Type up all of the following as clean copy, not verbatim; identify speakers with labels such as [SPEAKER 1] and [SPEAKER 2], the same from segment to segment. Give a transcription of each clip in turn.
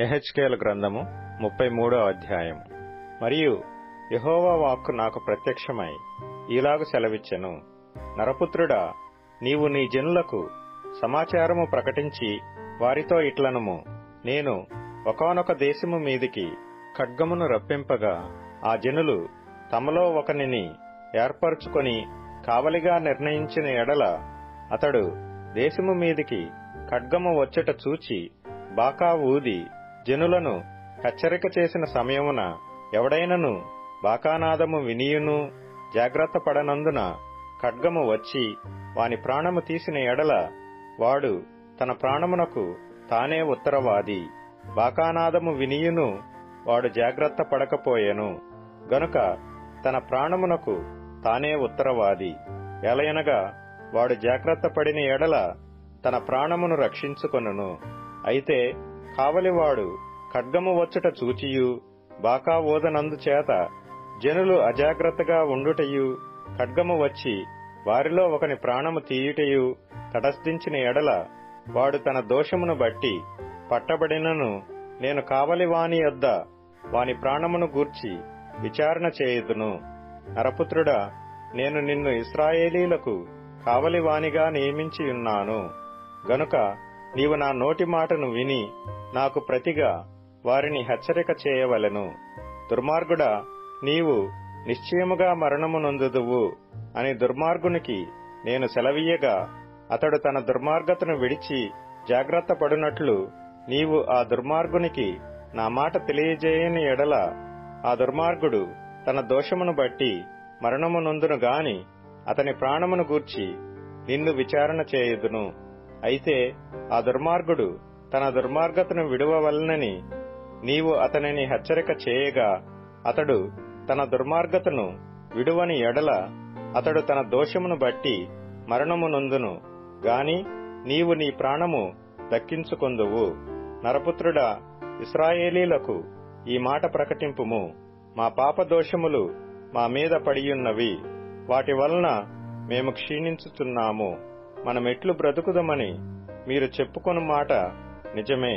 [SPEAKER 1] యెహెజ్కేలు గ్రంథము 33వ అధ్యాయము. మరియు యెహోవా వాక్కు నాకు ప్రత్యక్షమై ఈలాగు సెలవిచ్చెను, నరపుత్రుడా, నీవు నీ జనులకు సమాచారము ప్రకటించి వారితో ఇట్లనుము, నేను ఒకానొక దేశము మీదికి ఖడ్గమును రప్పింపగా ఆ జనులు తమలో ఒకనిని ఏర్పరచుకొని కావలిగా నిర్ణయించిన ఎడల అతడు దేశము మీదికి ఖడ్గము వచ్చుట చూచి బాకా ఊది జనులను హెచ్చరిక చేసిన సమయమున ఎవడైనను బాకానాదము వినియును జాగ్రత్త పడనందున ఖడ్గము వచ్చి వాని ప్రాణము తీసిన ఎడల వాడు తన ప్రాణమునకు తానే ఉత్తరవాది. బాకానాదము వినియును వాడు జాగ్రత్త పడకపోయెను గనుక తన ప్రాణమునకు తానే ఉత్తరవాది. ఎలయనగా వాడు జాగ్రత్త పడిన ఎడల తన ప్రాణమును రక్షించుకొనును. అయితే కావలివాడు ఖడ్గము వచ్చుట చూచియు బాకా ఊదనందుచేత జనులు అజాగ్రత్తగా ఉండుటయు ఖడ్గము వచ్చి వారిలో ఒకని ప్రాణము తీయుటయు తటస్థించిన ఎడల వాడు తన దోషమును బట్టి పట్టబడినను నేను కావలివాని యొద్ద వాని ప్రాణమును గూర్చి విచారణ చేయుదును. నరపుత్రుడా, నేను నిన్ను ఇశ్రాయేలీలకు కావలివానిగా నియమించియున్నాను గనుక నీవు నా నోటి మాటను విని నాకు ప్రతిగా వారిని హెచ్చరిక చేయవలెను. దుర్మార్గుడా, నీవు నిశ్చయముగా మరణము నొందుదువు అని దుర్మార్గునికి నేను సెలవీయగా అతడు తన దుర్మార్గతను విడిచి జాగ్రత్త పడునట్లు నీవు ఆ దుర్మార్గునికి నా మాట తెలియజేయని ఎడల ఆ దుర్మార్గుడు తన దోషమును బట్టి మరణము నొందును గాని అతని ప్రాణమును గూర్చి నిన్ను విచారణ చేయుదును. అయితే ఆ దుర్మార్గుడు తన దుర్మార్గతను విడువవలనని నీవు అతనిని హెచ్చరిక చేయగా అతడు తన దుర్మార్గతను విడువని ఎడల అతడు తన దోషమును బట్టి మరణము నొందును గాని నీవు నీ ప్రాణము దక్కించుకొందువు. నరపుత్రుడా, ఇశ్రాయేలీలకు ఈ మాట ప్రకటింపుము, మా పాపదోషములు మా మీద పడియున్నవి, వాటి వలన మేము క్షీణించుచున్నాము. మనమెట్లు బ్రతుకుదమని మీరు చెప్పుకొను మాట నిజమే.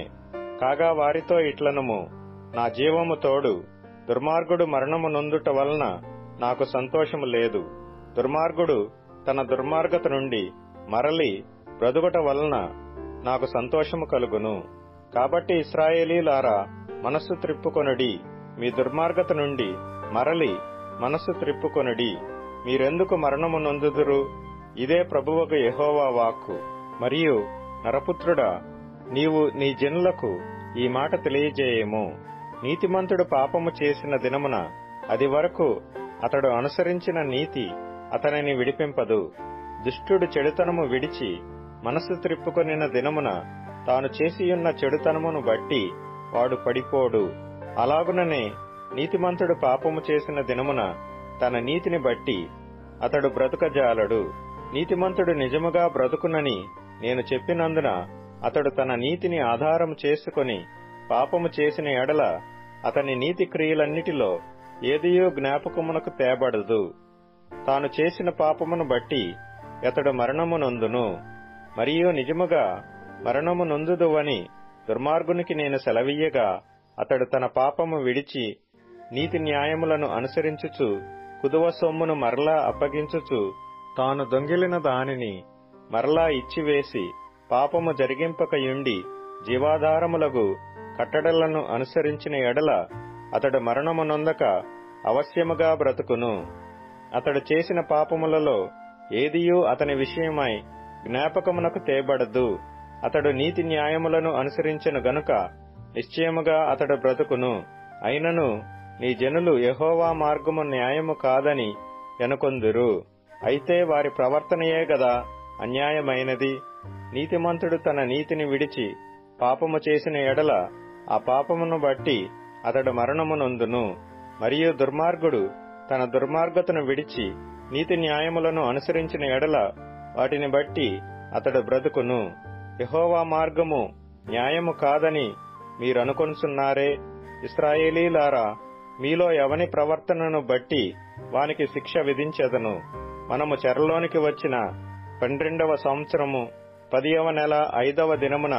[SPEAKER 1] కాగా వారితో ఇట్లనుము, నా జీవము తోడు దుర్మార్గుడు మరణము నొందుట వలన నాకు సంతోషము లేదు. దుర్మార్గుడు తన దుర్మార్గత నుండి మరలి బ్రతుకుట వలన నాకు సంతోషము కలుగును. కాబట్టి ఇశ్రాయేలీలారా, మనస్సు త్రిప్పుకొనుడి, మీ దుర్మార్గత నుండి మరలి మనస్సు త్రిప్పుకొనుడి. మీరెందుకు మరణము నొందుదురు? ఇదే ప్రభువగు యెహోవా వాక్కు. మరియు నరపుత్రుడా, నీవు నీ జనులకు ఈ మాట తెలియజేయము, నీతిమంతుడు పాపము చేసిన దినమున అది వరకు అతడు అనుసరించిన నీతి అతనిని విడిపింపదు. దుష్టుడు చెడుతనము విడిచి మనస్సు త్రిప్పుకొనిన దినమున తాను చేసియున్న చెడుతనమును బట్టి వాడు పడిపోడు. అలాగుననే నీతిమంతుడు పాపము చేసిన దినమున తన నీతిని బట్టి అతడు బ్రతుకజాలడు. నీతిమంతుడు నిజముగా బ్రతుకునని నేను చెప్పినందున అతడు తన నీతిని ఆధారము చేసుకొని పాపము చేసిన ఎడల అతని నీతి క్రియలన్నిటిలో ఏదియూ జ్ఞాపకమునకు తేబడదు. తాను చేసిన పాపమును బట్టి అతడు మరణము నొందును. మరియు నిజముగా మరణము నొందుదువని దుర్మార్గునికి నేను సెలవీయగా అతడు తన పాపము విడిచి నీతి న్యాయములను అనుసరించుచు కుదువ సొమ్మును మరలా అప్పగించుచు తాను దొంగిలిన దానిని మరలా ఇచ్చివేసి పాపము జరిగింపకయుండి జీవాధారములగు కట్టడలను అనుసరించిన ఎడల అతడు మరణము నొందక అవశ్యముగా బ్రతుకును. అతడు చేసిన పాపములలో ఏదియూ అతని విషయమై జ్ఞాపకమునకు తేబడదు. అతడు నీతి న్యాయములను అనుసరించెను గనుక నిశ్చయముగా అతడు బ్రతుకును. అయినను నీ జనులు యెహోవా మార్గము న్యాయము కాదని ఎనుకొందురు. అయితే వారి ప్రవర్తనయే గదా అన్యాయమైనది. నీతిమంతుడు తన నీతిని విడిచి పాపము చేసిన ఎడల ఆ పాపమును బట్టి అతడు మరణము నొందును. మరియు దుర్మార్గుడు తన దుర్మార్గతను విడిచి నీతి న్యాయములను అనుసరించిన ఎడల వాటిని బట్టి అతడు బ్రతుకును. యెహోవా మార్గము న్యాయము కాదని మీరనుకొనుచున్నారే. ఇశ్రాయేలీలారా, మీలో ఎవని ప్రవర్తనను బట్టి వానికి శిక్ష విధించెదను. మనము చెరలోనికి వచ్చిన 12వ సంవత్సరము 10వ నెల 5వ దినమున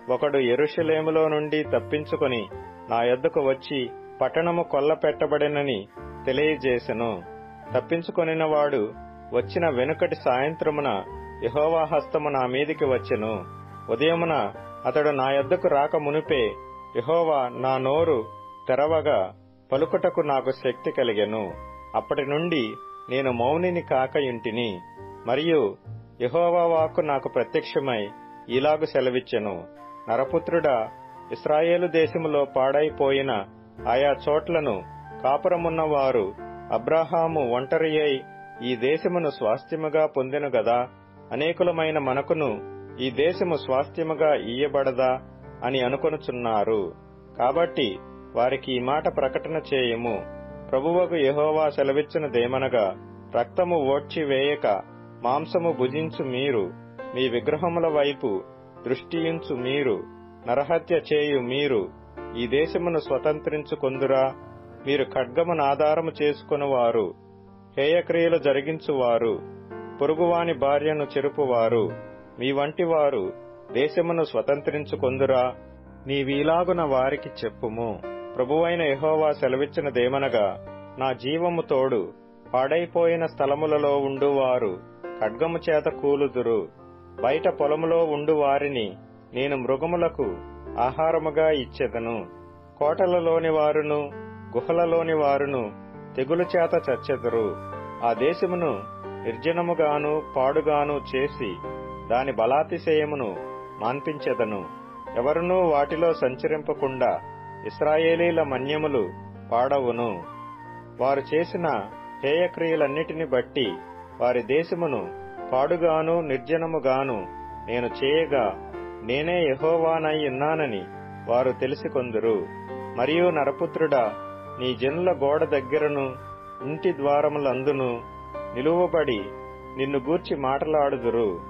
[SPEAKER 1] ఒకడు యెరూషలేములో నుండి తప్పించుకొని నా యొద్దకు వచ్చి పట్టణము కొల్లపెట్టబడినని తెలియజేసెను. తప్పించుకొనిన వాడు వచ్చిన వెనుకటి సాయంత్రమున యెహోవా హస్తము నా మీదికి వచ్చెను. ఉదయమున అతడు నా యొద్దకు రాక మునుపే యెహోవా నా నోరు తెరవగా పలుకుటకు నాకు శక్తి కలిగెను. అప్పటి నుండి నేను మౌనిని కాకయుంటిని. మరియు యెహోవా వాక్కు నాకు ప్రత్యక్షమై ఇలాగు సెలవిచ్చెను. నరపుత్రుడా, ఇశ్రాయేలు దేశములో పాడైపోయిన ఆయా చోట్లను కాపురమున్నవారు అబ్రాహాము ఒంటరి అయి ఈ దేశమును స్వాస్థ్యముగా పొందెను గదా, అనేకులమైన మనకును ఈ దేశము స్వాస్థ్యముగా ఇయ్యబడదా అని అనుకొనుచున్నారు. కాబట్టి వారికి ఈ మాట ప్రకటన చేయుము. ప్రభువగు యెహోవా సెలవిచ్చినదేమనగా, రక్తము ఓడ్చి వేయక మాంసము భుజించు మీరు, మీ విగ్రహముల వైపు దృష్టియుంచు మీరు, నరహత్య చేయు మీరు ఈ దేశమును స్వతంత్రించుకొందురా? మీరు ఖడ్గమును ఆధారము చేసుకొనువారు, హేయక్రియలు జరిగించువారు, పొరుగువాని భార్యను చెరుపువారు, మీ వంటి వారు దేశమును స్వతంత్రించుకొందురా? నీవీలాగున వారికి చెప్పుము. ప్రభువైన యెహోవా సెలవిచ్చినదేమనగా, నా జీవము తోడు పాడైపోయిన స్థలములలో ఉండువారు ఖడ్గము చేత కూలుదురు. బయట పొలములో ఉండు వారిని నేను మృగములకు ఆహారముగా ఇచ్చెదను. కోటలలోని వారును గుహలలోని వారును తెగులు చేత చచ్చెదరు. ఆ దేశమును నిర్జనముగాను పాడుగాను చేసి దాని బలాతిశయమును మాన్పించెదను. ఎవరునూ వాటిలో సంచరింపకుండా ఇశ్రాయేలీల మన్యములు పాడవును. వారు చేసిన హేయక్రియలన్నిటిని బట్టి వారి దేశమును పాడుగాను నిర్జనముగాను నేను చేయగా నేనే యెహోవానై ఉన్నానని వారు తెలిసికొందురు. మరియు నరపుత్రుడా, నీ జనుల గోడ దగ్గరను ఇంటి ద్వారములందును నిలువబడి నిన్ను గూర్చి మాటలాడుదురు.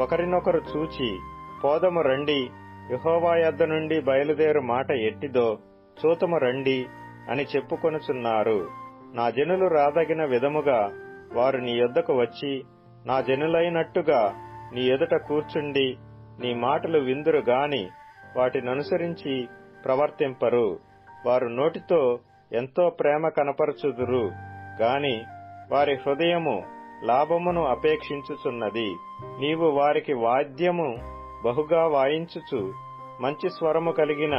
[SPEAKER 1] ఒకరినొకరు చూచి, పోదము రండి, యెహోవా యొద్ద నుండి బయలుదేరు మాట ఎట్టిదో చూతము రండి అని చెప్పుకొనుచున్నారు. నా జనులు రాదగిన విధముగా వారు నీ యొద్దకు వచ్చి నా జనులైనట్టుగా నీ ఎదుట కూర్చుండి నీ మాటలు విందురు గాని వాటిననుసరించి ప్రవర్తింపరు. వారు నోటితో ఎంతో ప్రేమ కనపరచుదురు గాని వారి హృదయము లాభమును అపేక్షించుచున్నది. నీవు వారికి వాద్యము బహుగా వాయించుచు మంచి స్వరము కలిగిన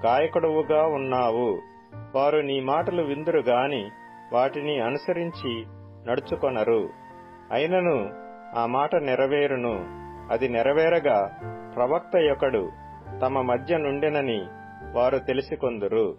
[SPEAKER 1] గాయకుడువుగా ఉన్నావు. వారు నీ మాటలు విందురు గాని వాటిని అనుసరించి నడుచుకొనరు. అయినను ఆ మాట నెరవేరును. అది నెరవేరగా ప్రవక్త యొకడు తమ మధ్య నుండెనని వారు తెలిసికొందురు.